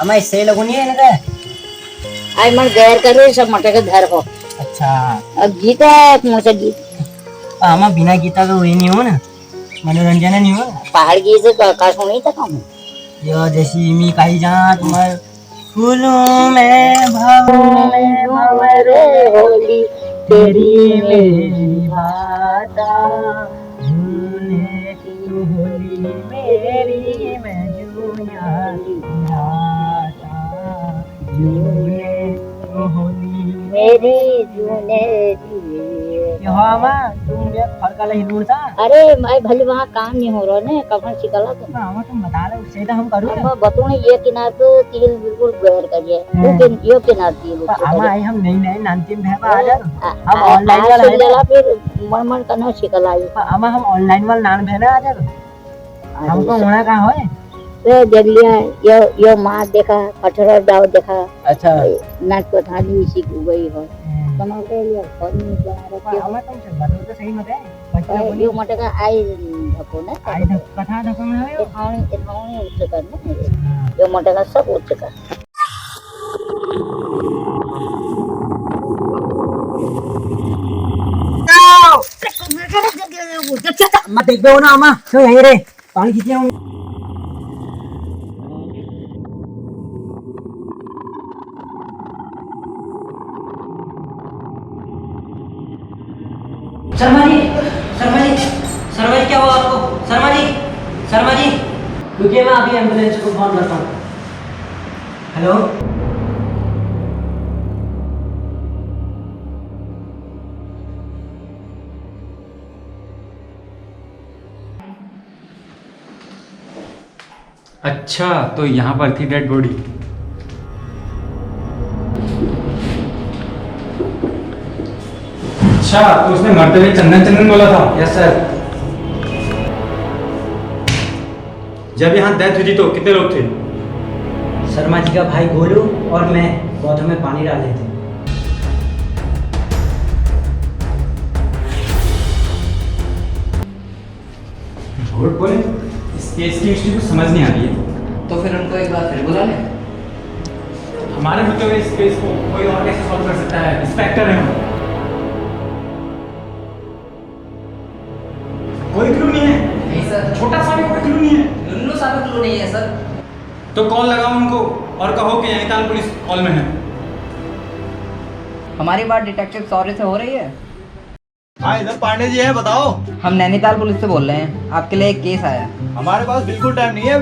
आमा इससे लगुनी है इनका आई मन गैर करे सब मटे के धर हो। अच्छा अब गीत है कौन सा गीत? आमा बिना गीता का वही नहीं हो ना, मनोरंजन नहीं हो। पहाड़ गीत का सुनी था कम यो जैसी मी कही जहाँ तुम्हारे फूलों में भंवरे होली तेरी मेरी भाता झूले तू होली मेरी मैं जूया भाता झूले तू होली मेरी जूने यो आमा तुम ये फरकाला हिलूर था। अरे मैं भले वहाँ काम नहीं हो रहा ने कफन सिकला तो आमा तुम बता रहे उससे तो हम करूँ अब बतू ने ये किनार तो तिल बिल्कुल गैर करिए वो किन यो किनार तिल आमा आई हम नई नई नानतीन भे आ जा हम ऑनलाइन ऑनलाइन वाला वाला है फिर मन मन करना सिकला आई आमा हम ऑनलाइन वाला नान भे आ जा हमको होना कहाँ होए तो देख लिया यो माँ देखा कठोर दाव देखा। अच्छा नाच को थाली इसी को गई हो कमाल के लिए और नहीं बना रखी आमा तुम से बात तो सही मत है बच्चा यो मटे का आई धको ना आई कथा धको में है इठाने उच्च करना यो मटे का सब उच्च कर मत देख दो ना आमा तो यही रे पानी खींचे हूँ। शर्मा जी शर्मा जी शर्मा जी क्या हुआ आपको शर्मा जी रुकिए मैं अभी एम्बुलेंस को फोन करता हूँ। हेलो अच्छा तो यहाँ पर थी डेड बॉडी। अच्छा तो उसने मरते हुए चंदन चंदन बोला था। Yes sir. जब यहाँ डेथ हुई थी तो कितने लोग थे? शर्मा जी का भाई गोलू और मैं पौधों में पानी डाल रहे थे। झूठ बोले, इस केस की हिस्ट्री कुछ समझ नहीं आ रही है। तो फिर उनको एक बार फिर बुला लें। हमारे होते हुए इस केस को कोई और कैसे सॉल्व कर सकता है? इंस्पेक्टर है हम। कोई क्लू नहीं है। नहीं सर, छोटा सा भी कोई क्लू नहीं है। लुल्लू सा भी क्लू नहीं है सर। तो कॉल लगाओ उनको और कहो कि नैनीताल पुलिस कॉल में है। हमारी बात डिटेक्टिव सौर्य से हो रही है। हाँ इधर पांडे जी है, बताओ। हम नैनीताल पुलिस से बोल रहे हैं, आपके लिए एक केस आया। हमारे पास बिल्कुल टाइम नहीं है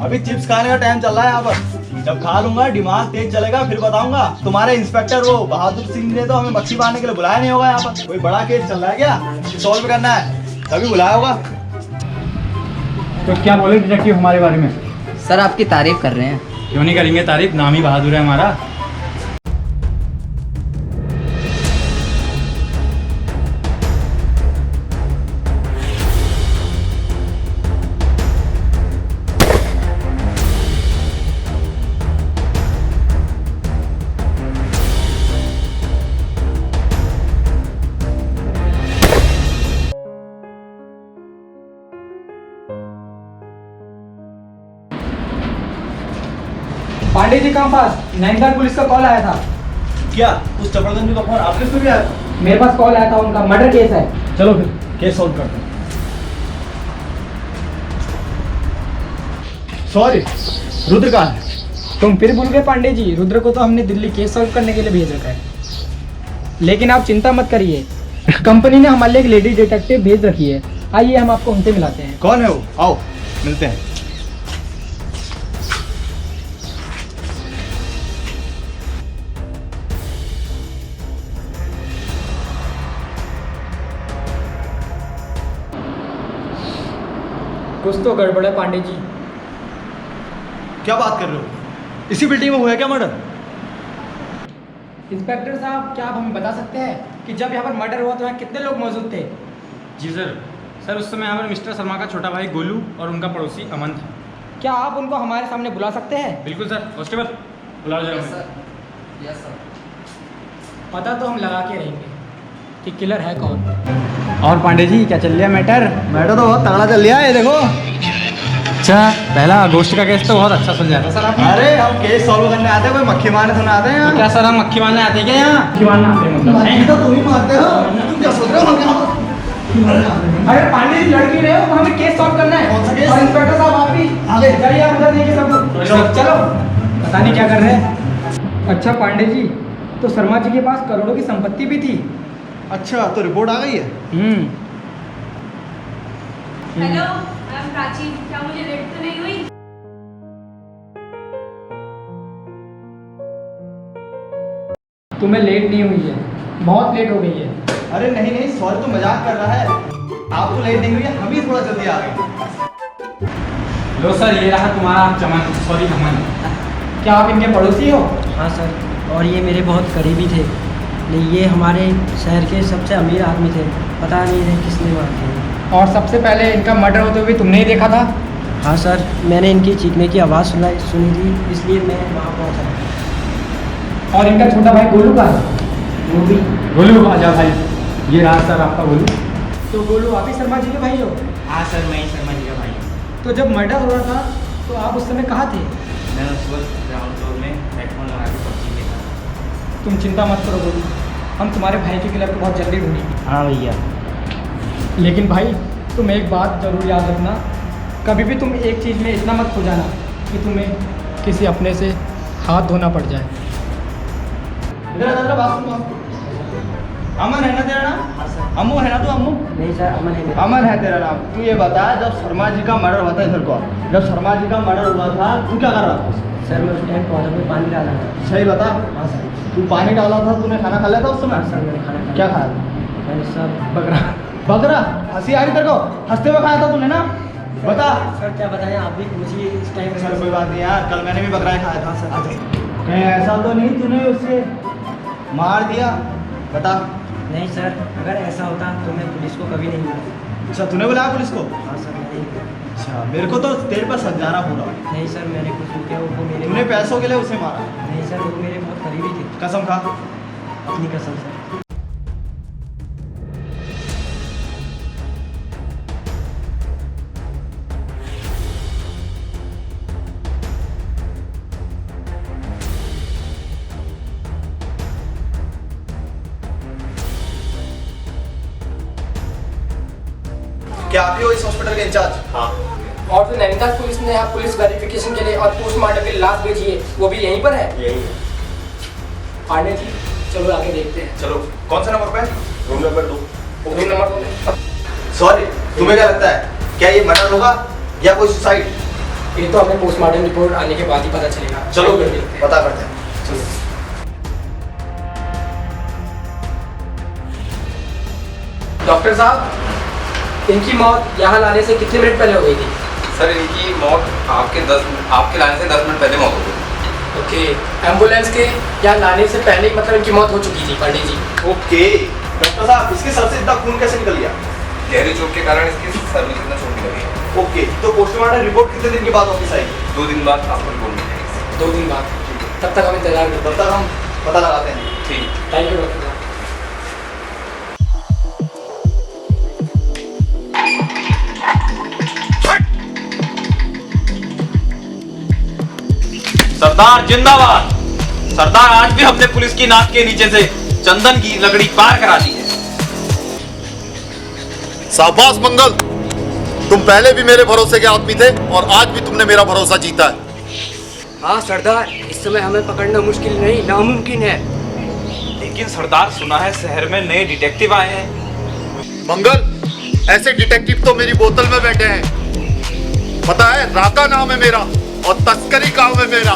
अभी चिप्स खाने का टाइम चल रहा है यहाँ पर। जब खा लूंगा दिमाग तेज चलेगा फिर बताऊंगा। तुम्हारे इंस्पेक्टर वो बहादुर सिंह ने तो हमें मच्छी मारने के लिए बुलाया नहीं होगा। यहाँ पर कोई बड़ा केस चल रहा है क्या, सॉल्व करना है तभी बुलाया होगा। तो क्या बोले डिटेक्टिव हमारे बारे में? सर आपकी तारीफ कर रहे हैं। क्यों नहीं करेंगे तारीफ, नाम ही बहादुर है हमारा। पांडे जी कहाँ पास नैनीताल पुलिस का कॉल आया था। क्या उस चपड़गंज का फोन आपने सुन लिया? मेरे पास कॉल आया था, उनका मर्डर केस है। चलो फिर केस सॉल्व करते हैं। सॉरी रुद्र कहाँ है? तुम फिर भूल गए पांडे जी, रुद्र को तो हमने दिल्ली केस सॉल्व करने के लिए भेज रखा है। लेकिन आप चिंता मत करिए, कंपनी ने हमारे लिए एक लेडी डिटेक्टिव भेज रखी है। आइए हम आपको उनसे मिलाते हैं। कौन है वो? आओ मिलते हैं। कुछ तो गड़बड़ है पांडे जी। क्या बात कर रहे हो? इसी बिल्डिंग में हुआ है क्या मर्डर? इंस्पेक्टर साहब क्या आप हमें बता सकते हैं कि जब यहाँ पर मर्डर हुआ तो यहाँ कितने लोग मौजूद थे? जी सर, उस समय यहाँ पर मिस्टर शर्मा का छोटा भाई गोलू और उनका पड़ोसी अमन था। क्या आप उनको हमारे सामने बुला सकते हैं? बिल्कुल सर। कांस्टेबल बुलाओ जरा उन्हें। Yes sir. पता तो हम लगा के रहेंगे कि किलर है कौन। और पांडे जी क्या चल रहा है मैटर? मैटर तो बहुत तगड़ा चल रहा है। ये देखो अच्छा, पहला गोश्त का केस तो बहुत अच्छा सुलझाया था सर आपने। अरे हम केस सॉल्व करने आते हैं, कोई मक्खी मारने थोड़ा आते हैं तो यहाँ। क्या सर हम मक्खी मारने आते हैं क्या यहाँ? मक्खी मारने आते हैं मतलब? तो तुम ही मारते हो, तुम क्या सोच रहे हो हम यहाँ पर? अरे पांडे जी लड़की रहे हो, हमें केस सॉल्व करना है। कौन सा केस? और इंस्पेक्टर साहब आप भी आगे जाइए, आप उधर देखिए सब। चलो पता नहीं क्या कर रहे हैं। अच्छा पांडे जी, तो शर्मा जी के पास करोड़ों की संपत्ति भी थी। अच्छा, तो रिपोर्ट आ गई है? Hello, I am Prachi. क्या मुझे लेट तो नहीं हुई? तुम्हें लेट नहीं हुई है, बहुत लेट हो गई है। अरे नहीं नहीं, सॉरी तो मजाक कर रहा है। आपको लेट नहीं हुई है, हम ही थोड़ा जल्दी आ गए। लो सर, ये रहा तुम्हारा चमन, सॉरी हमन। क्या आप इनके पड़ोसी हो? हाँ सर, और ये मेरे बहुत करीबी थे। नहीं, ये हमारे शहर के सबसे अमीर आदमी थे। पता नहीं है किसने मार दिया। और सबसे पहले इनका मर्डर होते हुए तुमने ही देखा था? हाँ सर, मैंने इनकी चीखने की आवाज़ सुनी थी, इसलिए मैं वहाँ पहुँचा। और इनका छोटा भाई गोलू का है? वो भी। गोलू आजा भाई, ये रहा सर आपका गोलू। तो गोलू आप ही शर्मा जी के भाई हो? हाँ सर, मैं ही शर्मा जी का भाई हूँ। तो जब मर्डर हो रहा था तो आप उस समय कहाँ थे? मैं उस वक्त ग्राउंड फ्लोर में हेडफोन लगा के पबजी खेल रहा था। तुम चिंता मत करो गोलू, हम तुम्हारे भाई के किलर को बहुत जल्दी ढूंढेंगे। हाँ भैया। लेकिन भाई तुम एक बात जरूर याद रखना, कभी भी तुम एक चीज़ में इतना मत खो जाना कि तुम्हें किसी अपने से हाथ धोना पड़ जाए। इधर बात सुन। अमन है ना तेरा नाम? हाँ सर। अम्मू है ना तू? अम्मू? नहीं सर, अमन है मेरा। अमन है तेरा नाम। तू ये बता, जब शर्मा जी का मर्डर हुआ था, इधर को आ। जब शर्मा जी का मर्डर हुआ था तू क्या कर रहा था? सर मैं उस टाइम पौधों में पानी डाला था। सही बता। हाँ सर। तू पानी डाला था, तूने खाना खा लिया था उस हाँ समय? सर, मैंने खाना खाया। क्या खाया था? मैंने सब बकरा। बकरा? हंसी आ रही तेरे को? हंसते हुए खाया था तूने ना? बता। सर क्या बताएं, आप भी पूछिए इस टाइम। सर कोई बात नहीं यार, कल मैंने भी बकरा ही खाया था। हाँ सर। कहीं ऐसा तो नहीं तूने उसे मार दिया? बता। नहीं सर, अगर ऐसा होता तो मैं पुलिस को कभी नहीं बुलाता। अच्छा, तूने बुलाया पुलिस को? हाँ सर, मैंने ही बुलाया। अच्छा, मेरे को तो तेरे पर संजाना पूरा। नहीं सर, मैंने कुछ नहीं किया। वो मेरे तूने पैसों के लिए उसे मारा? नहीं सर, वो मेरे बहुत करीबी थे। कसम खा। अपनी कसम सर। क्या आप ही हो इस हॉस्पिटल के इंचार्ज? हाँ। और जो नैनीताल पुलिस ने यहाँ पुलिस वेरिफिकेशन के लिए और पोस्टमार्टम के लिए लाश भेजी है, वो भी यहीं पर है? यही। पांडे जी चलो आगे देखते हैं। चलो, कौन सा नंबर पे? Room number 2। Room number 2। Sorry, तुम्हें क्या लगता है, क्या ये मर्डर होगा या कोई सुसाइड? ये तो हमें पोस्टमार्टम रिपोर्ट आने के बाद ही पता चलेगा। चलो आइए देखते हैं। पता करते हैं। डॉक्टर साहब, इनकी मौत यहाँ लाने से कितने मिनट पहले हो गई थी? सर इनकी मौत आपके लाने से 10 मिनट पहले मौत हो गई। ओके, एम्बुलेंस के यहाँ लाने से पहले ही मतलब इनकी मौत हो चुकी थी पांडे जी। ओके डॉक्टर साहब, इसके सर से इतना खून कैसे निकल गया? गहरी चोट के कारण इसकी सर में कितना चोट लगी है। ओके, तो पोस्टमार्टम रिपोर्ट कितने दिन के बाद वापस आएगी? 2 दिन बाद आपको रिपोर्ट मिल जाएगी। 2 दिन बाद? तब तक हम इंतजार करते तब तक हम पता लगाते हैं। ठीक। हैं। थैंक यू डॉक्टर साहब। सरदार जिंदाबाद। सरदार, आज भी हमने पुलिस की नाक के नीचे से चंदन की लकड़ी पार करा दी है। शाबाश मंगल, तुम पहले भी मेरे भरोसे के आदमी थे और आज भी तुमने मेरा भरोसा जीता है। हाँ सरदार, इस समय हमें पकड़ना मुश्किल नहीं, नामुमकिन है। लेकिन सरदार, सुना है शहर में नए डिटेक्टिव आए हैं। मंगल, ऐसे डिटेक्टिव तो मेरी बोतल में बैठे हैं। पता है, राका नाम है मेरा और तस्करी काम है मेरा।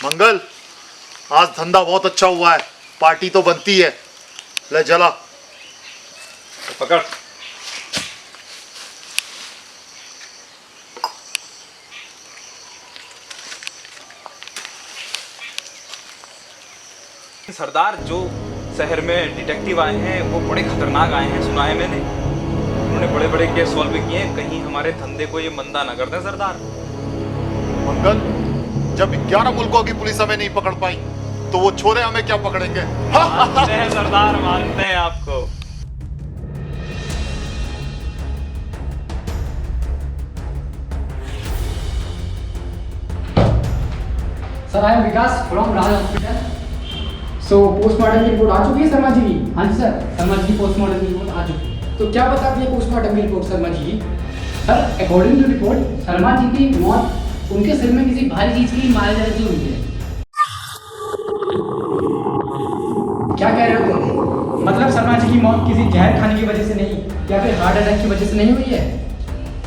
मंगल, आज धंधा बहुत अच्छा हुआ है, पार्टी तो बनती है। ले जला। पकड़। सरदार, जो शहर में डिटेक्टिव आए हैं, वो बड़े खतरनाक आए हैं, सुना है मैंने। उन्होंने बड़े बड़े केस सॉल्व किए हैं, कहीं हमारे धंधे को ये मंदा ना कर दें सरदार। मंगल, जब 11 मुल्कों की पुलिस हमें नहीं पकड़ पाई तो वो छोरे हमें क्या पकड़ेंगे? मानते हैं सरदार, मानते हैं आपको। Sir I am Vikas from Raj hospital. So postmortem की रिपोर्ट आ चुकी है शर्मा जी की? हाँ जी सर, शर्मा जी की पोस्टमार्टम की रिपोर्ट आ चुकी है। तो क्या बताती है पोस्टमार्टम की रिपोर्ट शर्मा जी की? Sir according to report Sharma ji की मौत उनके सिर में किसी भारी चीज की मार से हुई है। क्या कह रहे हो तुम? मतलब शर्मा जी की मौत किसी जहर खाने की वजह से नहीं या फिर हार्ट अटैक की वजह से नहीं हुई है,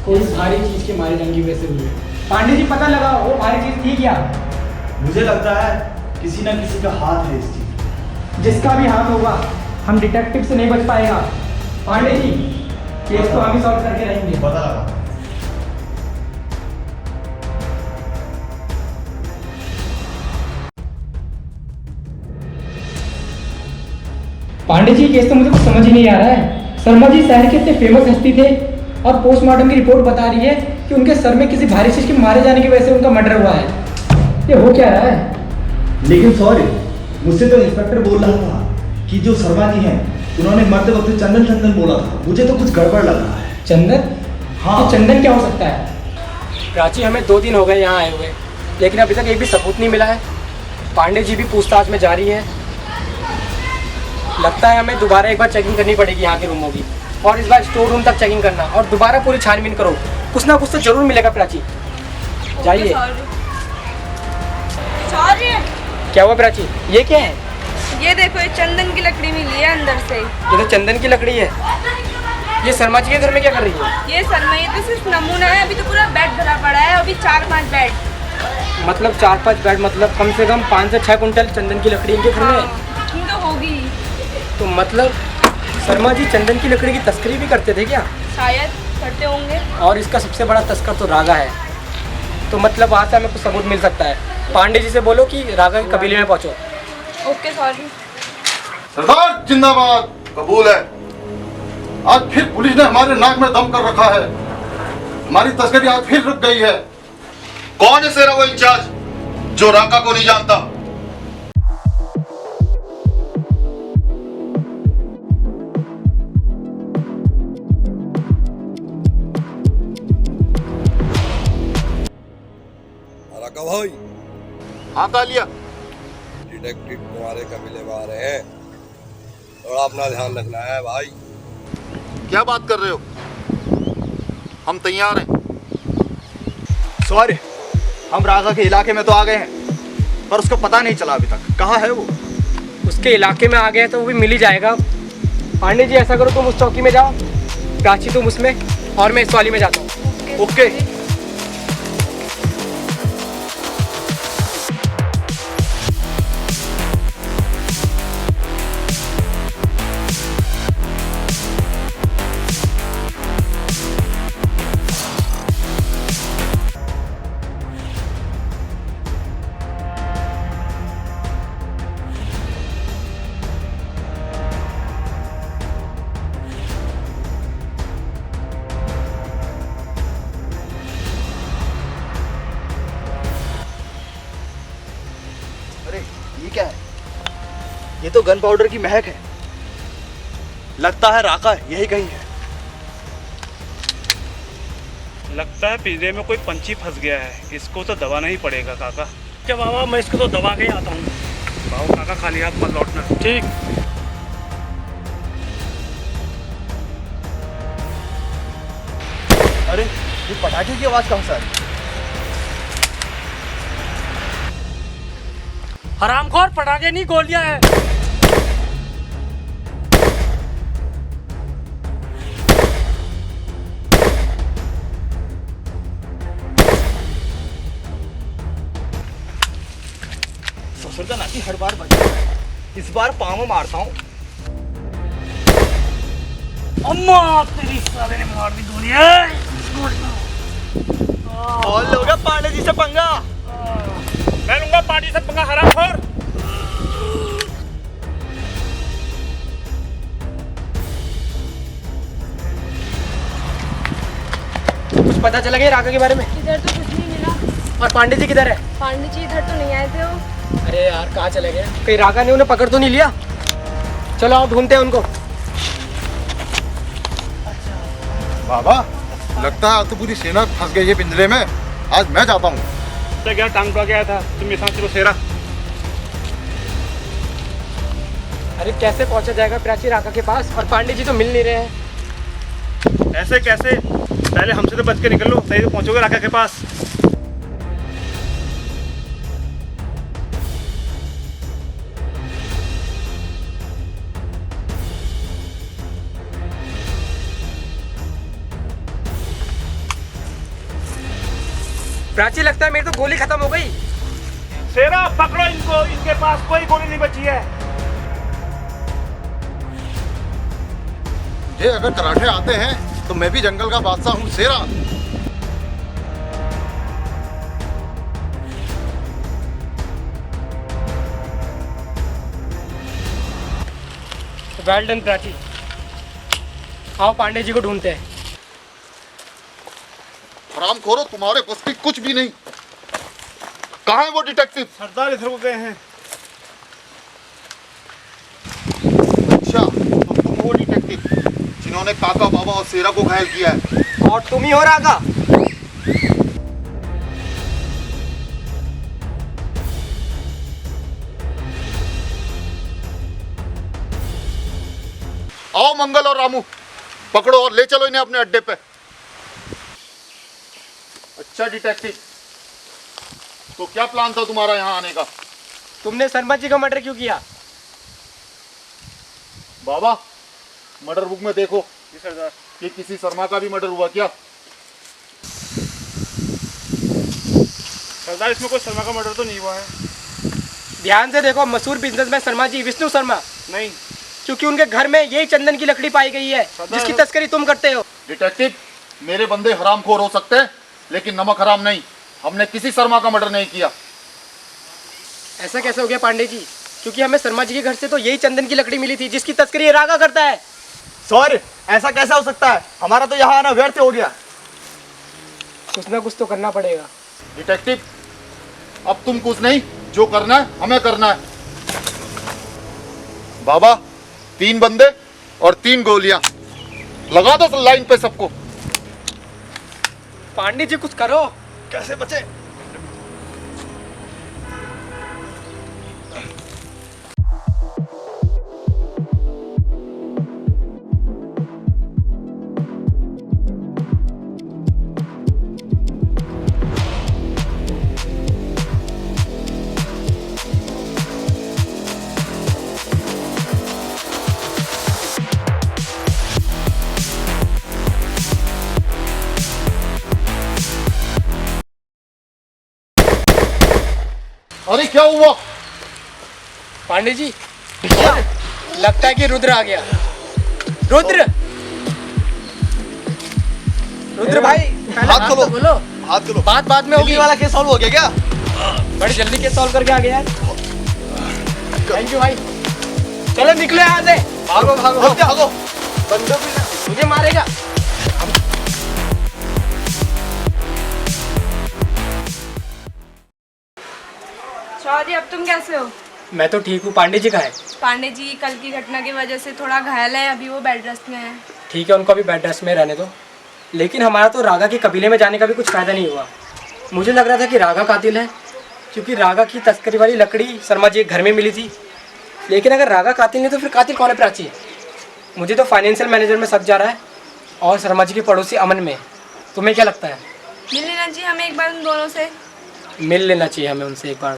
कोई भारी चीज के मारे जाने की वजह से हुई है। पांडे जी पता लगा वो भारी चीज थी क्या? मुझे लगता है किसी ना किसी का हाथ है इस चीज। जिसका भी हाथ होगा हम डिटेक्टिव से नहीं बच पाएगा। पांडे जी केस तो हम ही सॉल्व करके रहेंगे। पता लगा। पांडे जी केस तो मुझे कुछ समझ ही नहीं आ रहा है। शर्मा जी शहर के इतने फेमस हस्ती थे और पोस्टमार्टम की रिपोर्ट बता रही है कि उनके सर में किसी भारी चीज के मारे जाने की वजह से उनका मर्डर हुआ है। ये हो क्या रहा है? लेकिन सॉरी, मुझसे तो इंस्पेक्टर बोल रहा था कि जो शर्मा जी हैं उन्होंने मरते वक्त चंदन चंदन बोला था। मुझे तो कुछ गड़बड़ लग रहा है। चंदन? हाँ। तो चंदन क्या हो सकता है? प्राची हमें 2 दिन हो गए यहाँ आए हुए, लेकिन अभी तक एक भी सबूत नहीं मिला है। पांडे जी भी पूछताछ में जारी है। लगता है हमें दोबारा एक बार चेकिंग करनी पड़ेगी यहाँ के रूमों की, और इस बार स्टोर रूम तक चेकिंग करना और दोबारा पूरी छानबीन करो। कुछ ना कुछ तो जरूर मिलेगा प्राची। जाइए। सॉरी। क्या हुआ प्राची? ये क्या है? ये देखो, ये चंदन की लकड़ी मिली है अंदर से। ये तो चंदन की लकड़ी है। ये शर्मा जी के घर में क्या कर रही है? ये शर्मा, ये तो सिर्फ नमूना है, अभी तो पूरा बेड भरा पड़ा है, अभी 4-5 बेड। मतलब 4-5 बेड, मतलब कम से कम 5 से 6 कुंटल चंदन की लकड़ी इनके घर में है। हाँ, तो होगी। तो मतलब शर्मा जी चंदन की लकड़ी की तस्करी भी करते थे क्या? शायद करते होंगे। और इसका सबसे बड़ा तस्कर तो रागा है। तो मतलब वहाँ से हमें कुछ सबूत मिल सकता है। पांडे जी से बोलो कि रागा के कबीले में पहुँचो। Okay sorry. सरदार जिंदाबाद। कबूल है। आज फिर पुलिस ने हमारे नाक में दम कर रखा है। हमारी तस्करी आज फिर रुक गई है। कौन है तेरा वो इंचार्ज जो राका को नहीं जानता? राका भाई। हाँ कालिया। डिटेक्टिव तुम्हारे कबीले में आ रहे हैं, थोड़ा अपना ध्यान रखना है भाई। क्या बात कर रहे हो? हम तैयार हैं। सॉरी, हम रागा के इलाके में तो आ गए हैं, पर उसको पता नहीं चला अभी तक। कहाँ है वो? उसके इलाके में आ गए तो वो भी मिल ही जाएगा। पांडे जी ऐसा करो, तुम उस चौकी में जाओ, प्राची तुम उसमें, और मैं इस वाली में जाता हूँ। ओके। ये क्या है? ये तो गन पाउडर की महक है। लगता है राका यही कहीं है। लगता है पिंजरे में कोई पंछी फंस गया है। इसको तो दबाना ही पड़ेगा काका। क्या बाबा, मैं इसको तो दबा के ही आता हूँ। बाबू काका खाली हाथ मत लौटना। ठीक। अरे ये पटाखे की आवाज कहाँ से आ रही है? हरामखोर, पटाखे नहीं गोलियां हैं। ससुर नाती हर बार बजा, इस बार पाँव में मारता हूँ। अम्मा तेरी साले ने मार दी गोलियां। और लोगे पांडे जी से पंगा। मैं लूंगा पार्टी से पंगा, हरामखोर। पता चला गया रागा के बारे में? इधर तो कुछ नहीं मिला। और पांडे जी किधर है? पांडे जी इधर तो नहीं आए थे वो। अरे यार कहाँ चले गए? कहीं रागा ने उन्हें पकड़ तो नहीं लिया? चलो आओ ढूंढते हैं उनको। बाबा लगता है आज तो पूरी सेना फंस गई है पिंजरे में। आज मैं जाता हूँ। तो क्या टांग पा गया था तुम ये सांस को सेरा। अरे कैसे पहुंचा जाएगा प्राची रागा के पास? और पांडे जी तो मिल नहीं रहे हैं। ऐसे कैसे? पहले हमसे तो बच के निकल लो, सही से पहुंचोगे राका के पास। प्राची लगता है मेरी तो गोली खत्म हो गई। सेरा पकड़ो इनको, इनके पास कोई गोली नहीं बची है। ये अगर कराटे आते हैं तो मैं भी जंगल का बादशाह हूँ शेरा। Well done Prachi. आओ पांडे जी को ढूंढते हैं। हरामखोरो तुम्हारे बस की कुछ भी नहीं। कहाँ है वो डिटेक्टिव? सरदार इधर को गए हैं। अच्छा तो तुम वो डिटेक्टिव जिन्होंने काका बाबा और शेरा को घायल किया है। और तुम ही हो रागा? आओ मंगल और रामू, पकड़ो और ले चलो इन्हें अपने अड्डे पे। अच्छा डिटेक्टिव, तो क्या प्लान था तुम्हारा यहाँ आने का? तुमने शर्मा जी का मर्डर क्यों किया? बाबा मर्डर बुक में देखो जी सरदार कि किसी शर्मा का भी मर्डर हुआ क्या? सरदार इसमें कोई शर्मा का मर्डर तो नहीं हुआ है। ध्यान से देखो, मशहूर बिजनेसमैन शर्मा जी, विष्णु शर्मा। नहीं, क्योंकि उनके घर में यही चंदन की लकड़ी पाई गई है जिसकी तस्करी तुम करते हो। डिटेक्टिव, मेरे बंदे हरामखोर हो सकते हैं लेकिन नमक हराम नहीं। हमने किसी शर्मा का मर्डर नहीं किया। ऐसा कैसे हो गया पांडे जी? क्योंकि हमें शर्मा जी के घर से तो यही चंदन की लकड़ी मिली थी जिसकी तस्करी ये रागा करता है। सर ऐसा कैसे हो सकता है? हमारा तो यहाँ आना व्यर्थ हो गया। कुछ ना कुछ तो करना पड़ेगा। डिटेक्टिव, अब तुम कुछ नहीं, जो करना है हमें करना है। बाबा 3 बंदे और 3 गोलियां लगा दो लाइन पे सबको। पांडे जी कुछ करो। कैसे बचे? अरे क्या हुआ? पांडे जी लगता है कि रुद्र आ गया। रुद्र, रुद्र भाई हाथ खोलो, बोलो। हाथ खोलो। बात बाद में होगी। वाला केस सॉल्व हो गया क्या? बड़ी जल्दी केस सॉल्व करके आ गया यार। थैंक यू भाई। चलो निकलो यहाँ से। भागो भागो भागो। बंदूक भी मुझे मारेगा। चौधरी अब तुम कैसे हो? मैं तो ठीक हूँ। पांडे जी कहाँ है? पांडे जी कल की घटना की वजह से थोड़ा घायल है, अभी वो बेड रेस्ट में है। ठीक है, उनको अभी बेड रेस्ट में रहने दो। लेकिन हमारा तो रागा के कबीले में जाने का भी कुछ फ़ायदा नहीं हुआ। मुझे लग रहा था कि रागा कातिल है, क्योंकि रागा की तस्करी वाली लकड़ी शर्मा जी के घर में मिली थी। लेकिन अगर रागा कातिल नहीं तो फिर कातिल कौन है प्राची? मुझे तो फाइनेंशियल मैनेजर में शक जा रहा है और शर्मा जी के पड़ोसी अमन में। तुम्हें क्या लगता है? मिल लेना चाहिए हमें एक बार उन दोनों से। मिल लेना चाहिए हमें उनसे एक बार।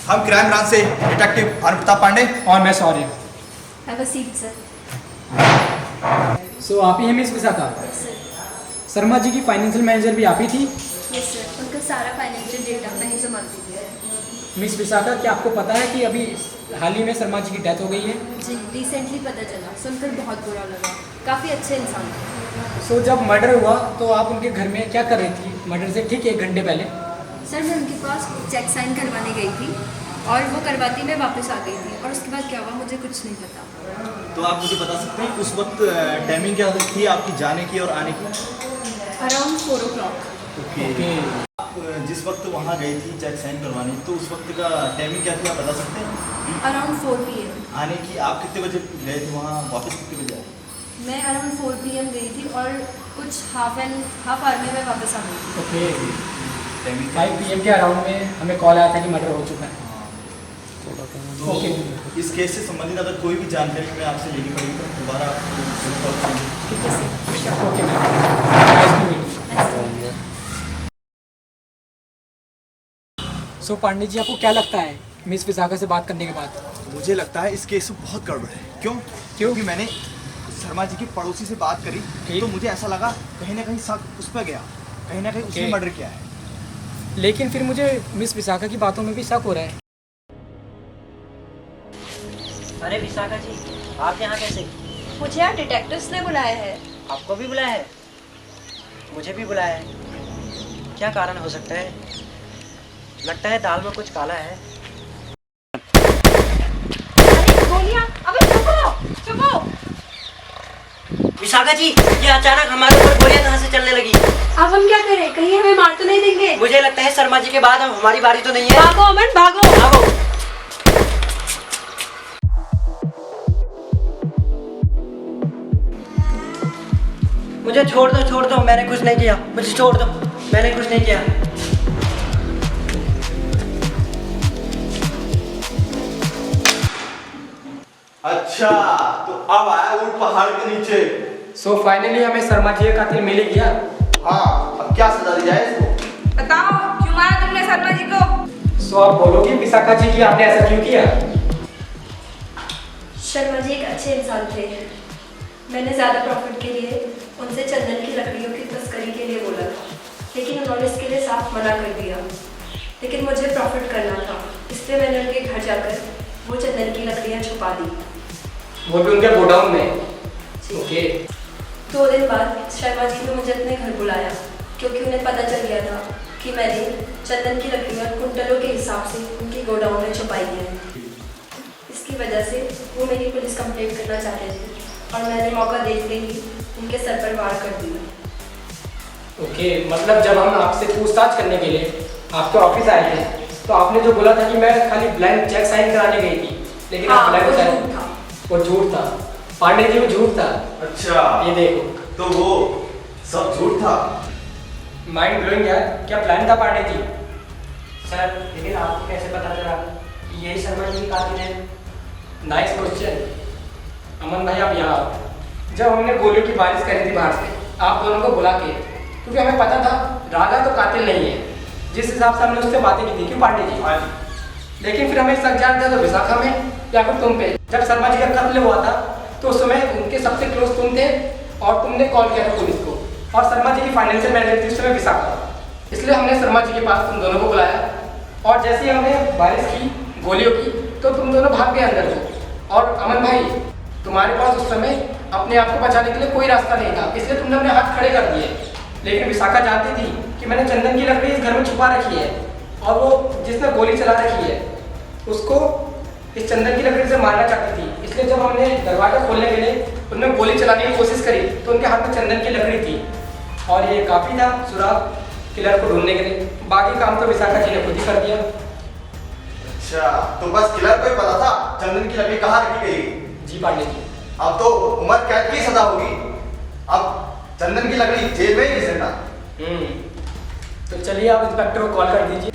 हम क्राइम ब्रांच से डिटेक्टिव अनुपता पांडे। और मैं sorry. Have a seat sir. So आप ही हैं मिस विशाखा? शर्मा जी की फाइनेंशियल मैनेजर भी आप ही थी? यस सर, उनका सारा फाइनेंशियल डेटा मैं ही संभालती हूँ। मिस विशाखा, क्या आपको पता है कि अभी हाल ही में शर्मा जी की डेथ हो गई है। जी रिसेंटली पता चला, सुनकर बहुत बुरा लगा। काफ़ी अच्छे इंसान थे। सो जब मर्डर हुआ तो आप उनके घर में क्या कर रही थी मर्डर से ठीक 1 घंटे पहले? सर मैं उनके पास चेक साइन करवाने गई थी और वो करवाती मैं वापस आ गई थी, और उसके बाद क्या हुआ मुझे कुछ नहीं पता। तो आप मुझे बता सकते हैं उस वक्त टाइमिंग क्या थी आपकी जाने की और आने की? Around 4 o'clock। ओके। आप जिस वक्त वहाँ गई थी चेक साइन करवाने, तो उस वक्त का टाइमिंग क्या थी आप बता सकते हैं? Around 4 PM। आने की आप कितने बजे गए थे वहाँ, वापस कितने बजे आए? मैं अराउंड 4 PM गई थी और कुछ हाफ आवर में मैं वापस आ गई थी। ओके। 5 PM के अराउंड में हमें कॉल आया था कि मर्डर हो चुका है। तो इस केस से संबंधित अगर कोई भी जानकारी मैं आपसे लेनी पड़ेगी तो दोबारा ओके सो पांडे जी, आपको क्या लगता है मिस विशाखा से बात करने के बाद? मुझे लगता है इस केस में बहुत गड़बड़ है। क्यों? क्योंकि मैंने शर्मा जी की पड़ोसी से बात करी तो मुझे ऐसा लगा कहीं ना कहीं शक उस पर गया, कहीं ना कहीं उसने मर्डर किया है। लेकिन फिर मुझे मिस विशाखा की बातों में भी शक हो रहा है। अरे विशाखा जी, आप यहाँ कैसे? मुझे यहाँ डिटेक्टिव्स ने बुलाया है। आपको भी बुलाया है? मुझे भी बुलाया है। क्या कारण हो सकता है? लगता है दाल में कुछ काला है। गोलियां! अबे चुपो! चुपो! विशाखा जी, ये अचानक हमारे ऊपर गोलियां कहाँ से चलने लगी? अब हम क्या करें? कहीं हमें मार तो नहीं देंगे? मुझे लगता है शर्मा जी के बाद अब हमारी बारी तो नहीं है। भागो अमन, भागो! भागो! मुझे छोड़ दो, मैंने कुछ नहीं किया। मुझे छोड़ दो, मैंने कुछ नहीं किया। अच्छा, तो अब आया ऊँट पहाड़ के नीचे। सो फाइनली हमें शर्मा जी का कातिल मिल ही गया। हाँ, अब क्या सजा दी जाए इसको? बताओ, क्यों मारा तुमने शर्मा जी को? सो आप बोलोगे विशाखा जी कि आपने ऐसा क्यों किया? शर्मा जी एक अच्छे इंसान थे। मैंने ज़्यादा प्रॉफिट के लिए उनसे चंदन की लकड़ियों की तस्करी के लिए बोला था, लेकिन उन्होंने इसके लिए साफ मना कर दिया। लेकिन मुझे प्रॉफिट करना था, इसलिए मैंने उनके घर जाकर वो चंदन की लकड़ियाँ छुपा दी। वो भी उनके गोडाउन में? ओके। 2 दिन बाद शर्मा जी ने मुझे अपने घर बुलाया, क्योंकि उन्हें पता चल गया था कि मैंने चंदन की लकड़ियाँ कुंटलों के हिसाब से उनके गोडाउन में छुपाई हैं। इसकी वजह से वो मेरी पुलिस कंप्लेंट करना चाहते थे, और मैंने मौका देखते ही उनके सर पर वार कर दिया। ओके, मतलब जब हम आपसे पूछताछ करने के लिए आपके ऑफिस आए थे तो आपने जो बोला था कि मैं खाली ब्लैंक चेक साइन कराने गई थी, लेकिन हाँ, आप ब्लैंक साइन, वो झूठ था पांडे जी, वो झूठ था। अच्छा, ये देखो, तो वो सब झूठ था। माइंड ब्लोइंग यार, क्या प्लान था पांडे जी? सर, लेकिन आपको कैसे पता चला कि यही शर्मा जी की कातिल है? Nice question. अमन भाई आप यहाँ आओ। जब हमने गोलियों की बारिश करी थी बाहर से आप दोनों को बुला के, क्योंकि हमें पता था राजा तो कातिल नहीं है, जिस हिसाब से हमने उससे बातें की थी, क्यों पांडे जी? लेकिन फिर हमें शक जान था तो विशाखा में या फिर तुम पे। जब शर्मा जी का कत्ल हुआ था तो उस समय उनके सबसे क्लोज तुम थे और तुमने कॉल किया था पुलिस को, और शर्मा जी की फाइनेंशियल मैनेजर थी उस समय विशाखा, इसलिए हमने शर्मा जी के पास तुम दोनों को बुलाया। और जैसे ही हमने बारिश की गोलियों की तो तुम दोनों भाग गए अंदर को। और अमन भाई, तुम्हारे पास उस समय अपने आप को बचाने के लिए कोई रास्ता नहीं था, इसलिए तुमने अपने हाथ खड़े कर दिए। लेकिन विशाखा जानती थी कि मैंने चंदन की लकड़ी इस घर में छुपा रखी है, और वो जिसने गोली चला रखी है उसको इस चंदन की लकड़ी से मारना चाहती थी। इसलिए जब हमने दरवाजा खोलने के लिए उन्होंने गोली चलाने की कोशिश करी तो उनके हाथ में चंदन की लकड़ी थी, और ये काफ़ी था सुराग किलर को ढूंढने के लिए। बाकी काम तो विशाखा जी ने खुद ही कर दिया। अच्छा, तो बस किलर को ही पता था चंदन की लकड़ी कहाँ रखी गई? जी पांडे जी। अब तो उम्र कैद की सजा होगी, अब चंदन की लकड़ी जेल में ही घिसेगा। तो चलिए आप इंस्पेक्टर को कॉल कर दीजिए।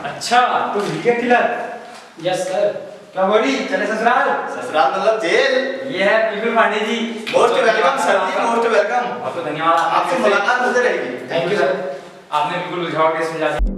अच्छा, तो वीकेंड किलर? Yes sir. क्या बड़ी चले ससुराल? ससुराल मतलब जेल। ये है बिल्कुल Pandey ji. Most welcome sir जी, मोस्ट वेलकम। आपको धन्यवाद। आपसे मुलाकात होते रहेगी। Thank you sir. आपने बिल्कुल उलझाओ केस में जा